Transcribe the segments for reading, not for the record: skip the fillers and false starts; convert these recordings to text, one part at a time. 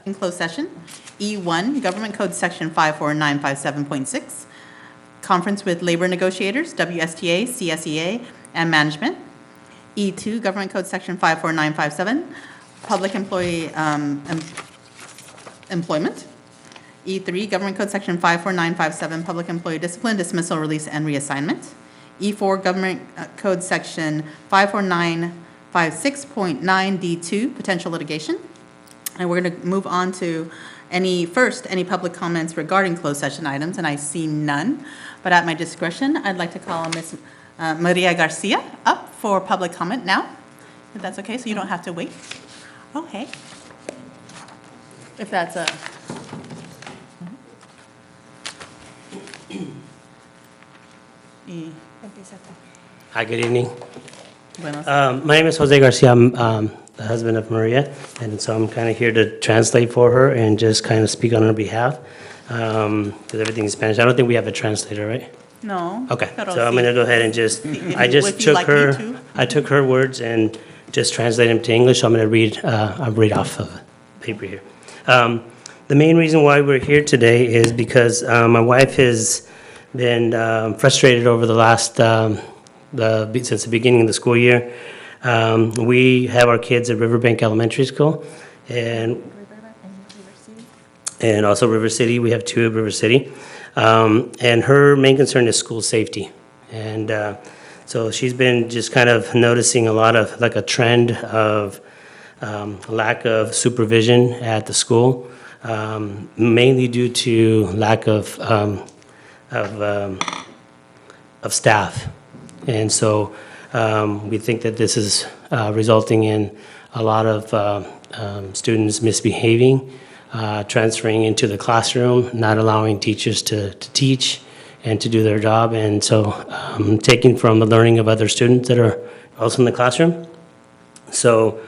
in closed session. E1, Government Code Section 54957.6, conference with labor negotiators, WSTA, CSEA, and management. E2, Government Code Section 54957, public employee employment. E3, Government Code Section 54957, public employee discipline, dismissal, release, and reassignment. E4, Government Code Section 54956.9D2, potential litigation. And we're going to move on to any public comments regarding closed session items, and I see none. But at my discretion, I'd like to call Ms. Maria Garcia up for public comment now, if that's okay, so you don't have to wait. Okay. If that's a... Hi, good evening. Buenos. My name is Jose Garcia. I'm the husband of Maria, and so I'm kind of here to translate for her and just kind of speak on her behalf because everything's Spanish. I don't think we have a translator, right? No. Okay, Pero so I'm sí. going to go ahead and just, I If just you took like me her, to. I took her words and just translate them to English. So I'm going to read, I'll read off of paper here. The main reason why we're here today is because my wife has been frustrated over the last, since the beginning of the school year. We have our kids at Riverbank Elementary School and also River City. We have two at River City. And her main concern is school safety. And so she's been just kind of noticing a lot of, like a trend of lack of supervision at the school, mainly due to lack of staff. And so we think that this is resulting in a lot of students misbehaving, transferring into the classroom, not allowing teachers to teach and to do their job, and so taking from the learning of other students that are also in the classroom. So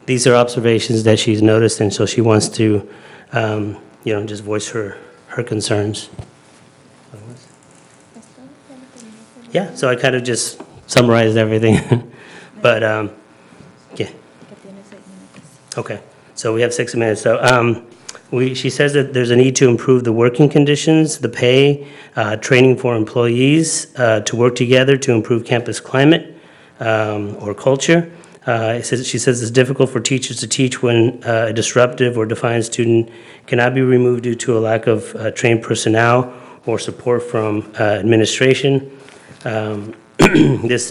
these are observations that she's noticed, and so she wants to, just voice her concerns. Yeah, so I kind of just summarized everything, but yeah. Okay, so we have 6 minutes. So she says that there's a need to improve the working conditions, the pay, training for employees to work together to improve campus climate or culture. She says it's difficult for teachers to teach when a disruptive or defiant student cannot be removed due to a lack of trained personnel or support from administration. This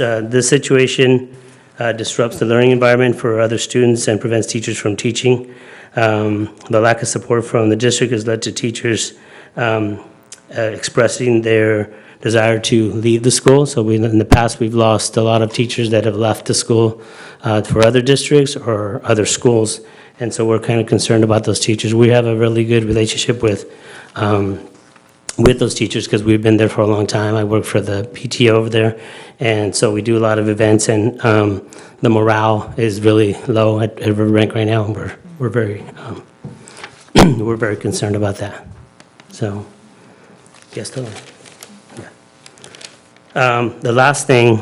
situation disrupts the learning environment for other students and prevents teachers from teaching. The lack of support from the district has led to teachers expressing their desire to leave the school. So in the past, we've lost a lot of teachers that have left the school for other districts or other schools. And so we're kind of concerned about those teachers. We have a really good relationship with those teachers because we've been there for a long time. I work for the PTO over there, and so we do a lot of events, and the morale is really low at Riverbank right now. We're very we're very concerned about that. So, yes, totally. Yeah. The last thing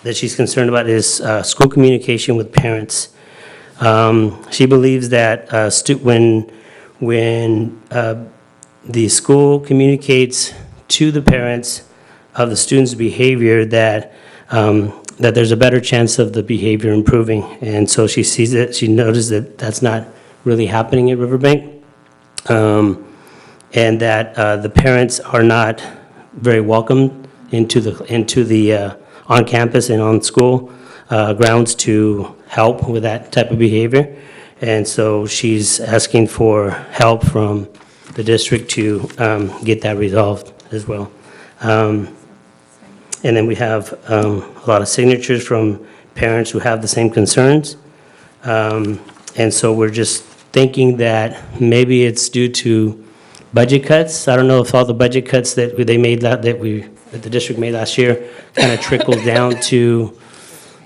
that she's concerned about is school communication with parents. She believes that when the school communicates to the parents of the student's behavior that there's a better chance of the behavior improving. And so she sees it, she noticed that that's not really happening at Riverbank. And that the parents are not very welcome into the on campus and on school grounds to help with that type of behavior. And so she's asking for help from the district to get that resolved as well. And then we have a lot of signatures from parents who have the same concerns. And so we're just thinking that maybe it's due to budget cuts. I don't know if all the budget cuts that the district made last year kind of trickled down to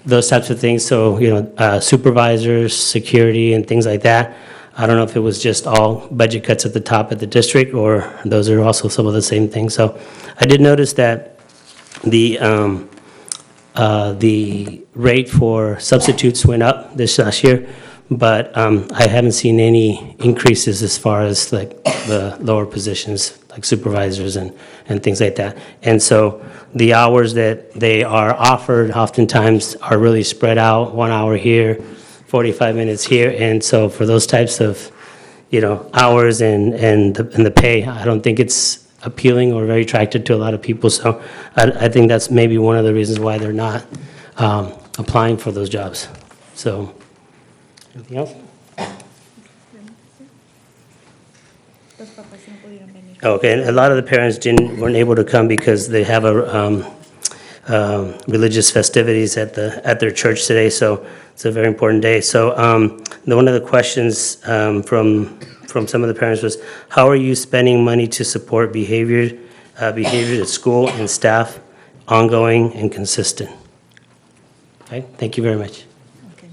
those types of things. So, supervisors, security, and things like that. I don't know if it was just all budget cuts at the top at the district, or those are also some of the same things. So I did notice that the rate for substitutes went up this last year, but I haven't seen any increases as far as like the lower positions, like supervisors and things like that. And so the hours that they are offered oftentimes are really spread out, 1 hour here, 45 minutes here. And so for those types of, hours and the pay, I don't think it's appealing or very attractive to a lot of people. So I think that's maybe one of the reasons why they're not applying for those jobs. So, anything else? Okay, and a lot of the parents weren't able to come because they have religious festivities at their church today, so it's a very important day. So one of the questions from some of the parents was, how are you spending money to support behavior at school and staff, ongoing and consistent? Okay, thank you very much. Okay,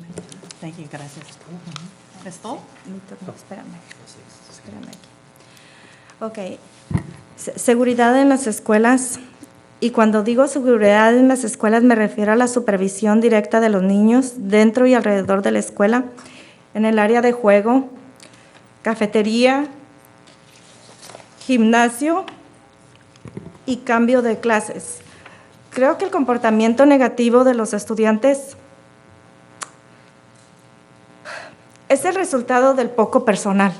thank you, gracias. ¿Es todo? Espérame. Ok. Seguridad en las escuelas. Y cuando digo seguridad en las escuelas me refiero a la supervisión directa de los niños dentro y alrededor de la escuela, en el área de juego, cafetería, gimnasio y cambio de clases. Creo que el comportamiento negativo de los estudiantes es el resultado del poco personal.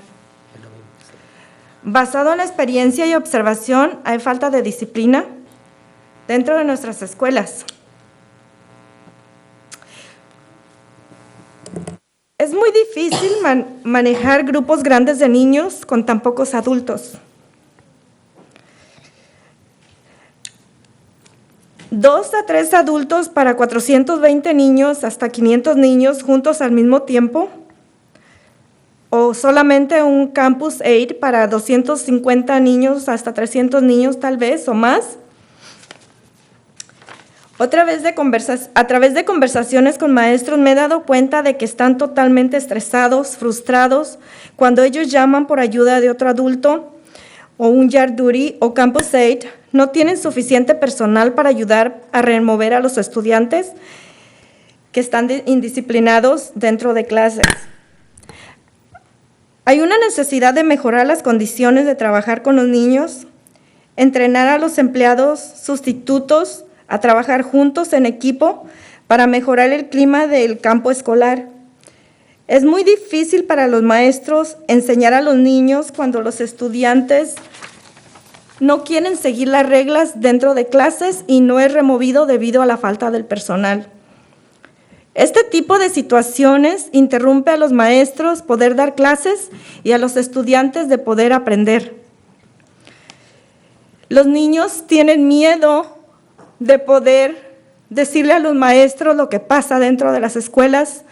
Basado en la experiencia y observación, hay falta de disciplina dentro de nuestras escuelas. Es muy difícil manejar grupos grandes de niños con tan pocos adultos. 2 a 3 adultos para 420 niños, hasta 500 niños juntos al mismo tiempo, o solamente un campus aid para 250 niños, hasta 300 niños tal vez, o más. A través de conversaciones con maestros me he dado cuenta de que están totalmente estresados, frustrados, cuando ellos llaman por ayuda de otro adulto, o un yard duty o campus aid, no tienen suficiente personal para ayudar a remover a los estudiantes que están indisciplinados dentro de clases. Hay una necesidad de mejorar las condiciones de trabajar con los niños, entrenar a los empleados sustitutos a trabajar juntos en equipo para mejorar el clima del campo escolar. Es muy difícil para los maestros enseñar a los niños cuando los estudiantes no quieren seguir las reglas dentro de clases y no es removido debido a la falta del personal. Este tipo de situaciones interrumpe a los maestros poder dar clases y a los estudiantes de poder aprender. Los niños tienen miedo de poder decirle a los maestros lo que pasa dentro de las escuelas.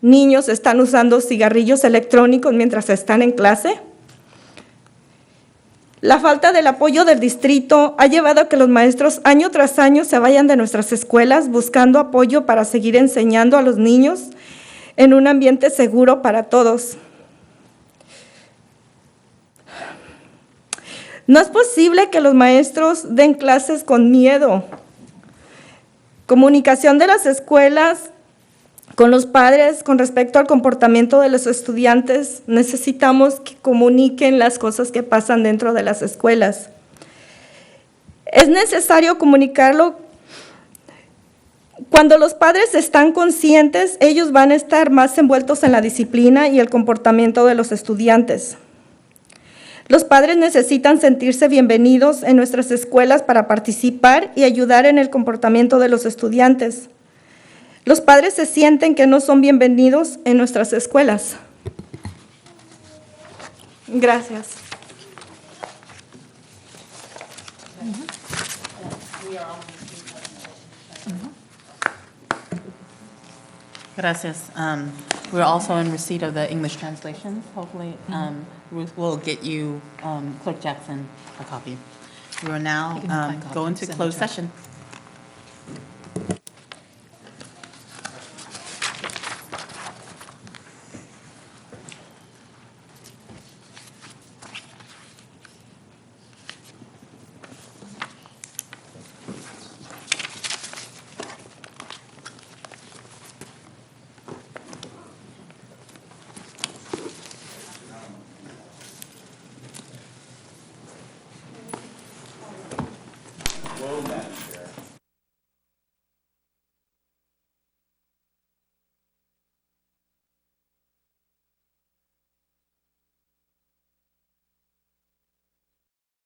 Niños están usando cigarrillos electrónicos mientras están en clase. La falta del apoyo del distrito ha llevado a que los maestros año tras año se vayan de nuestras escuelas buscando apoyo para seguir enseñando a los niños en un ambiente seguro para todos. No es posible que los maestros den clases con miedo. Comunicación de las escuelas con los padres con respecto al comportamiento de los estudiantes. Necesitamos que comuniquen las cosas que pasan dentro de las escuelas. Es necesario comunicarlo. Cuando los padres están conscientes, ellos van a estar más envueltos en la disciplina y el comportamiento de los estudiantes. Los padres necesitan sentirse bienvenidos en nuestras escuelas para participar y ayudar en el comportamiento de los estudiantes. Los padres se sienten que no son bienvenidos en nuestras escuelas. Gracias. Gracias. We're also in receipt of the English translations. Hopefully, Ruth will get you, Clerk Jackson, a copy. We will now go into closed session.